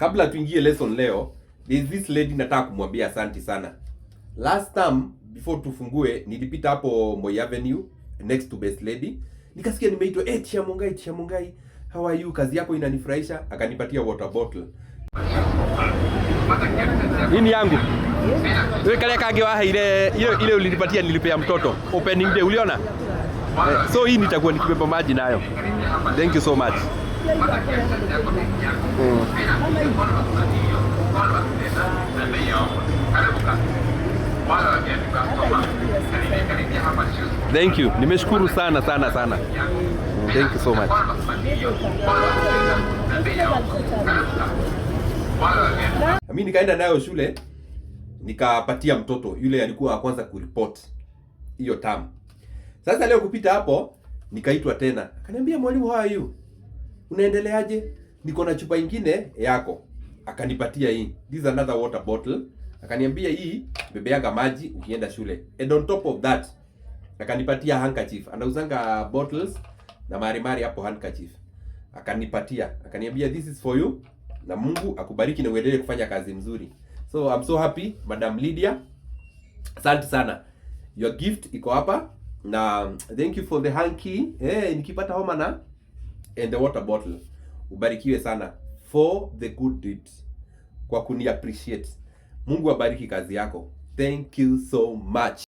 kabla tuingie lesson leo, there's this lady nataka kumwambia asante sana. Last time before tufungue nilipita hapo Moi Avenue next to Best Lady. Nikasikia nimeitwa Tia Mungai, how are you? Kazi yako inanifurahisha. Akanipatia water bottle. Hii ni yangu. Wewe kale kage wa ile ulinipatia nilipea mtoto. Opening day uliona? So hii nitakuwa nikibeba maji nayo. Thank you so much. Thank you. Nimeshukuru sana. Thank you so much. Mimi nikaenda nayo shule, nikapatia mtoto yule alikuwa kwanza kureport hiyo term. Sasa leo kupita hapo nikaitwa tena. Akaniambia mwalimu, how are you? Unaendeleaje? Niko na chupa nyingine yako. Akanipatia hii. This is another water bottle. Akaniambia hii bebeaga maji ukienda shule. And on top of that, akanipatia handkerchief. Anauzanga bottles na mari hapo handkerchief. Akanipatia. Akaniambia this is for you. Na Mungu akubariki na uendelee kufanya kazi mzuri. So I'm so happy, Madam Lydia. Asante sana. Your gift iko hapa. Na thank you for the hanky. Nikipata homa na and the water bottle. Ubarikiwe sana for the good deeds. Kwa kuni appreciate. Mungu abariki kazi yako. Thank you so much.